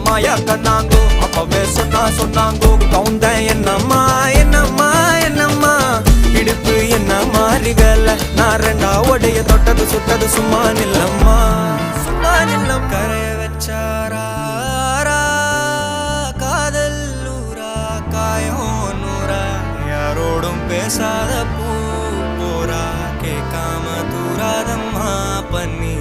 மாயா கண்ணாங்கோ அப்பவே சொன்னாங்கோ கவுந்தேன் என்னம்மா என்னம்மா என்னம்மா இடுப்பு என்ன மாறி வேலை நான் ரெண்டா உடைய தொட்டது சுட்டது சும்மா நில்லம்மா சும்மா நில்லம் கரைய வச்சாரா காதல் ஊரா காயம் நூறா யாரோடும் பேசாத பூ போரா கேட்காம தூராதம்மா பண்ணி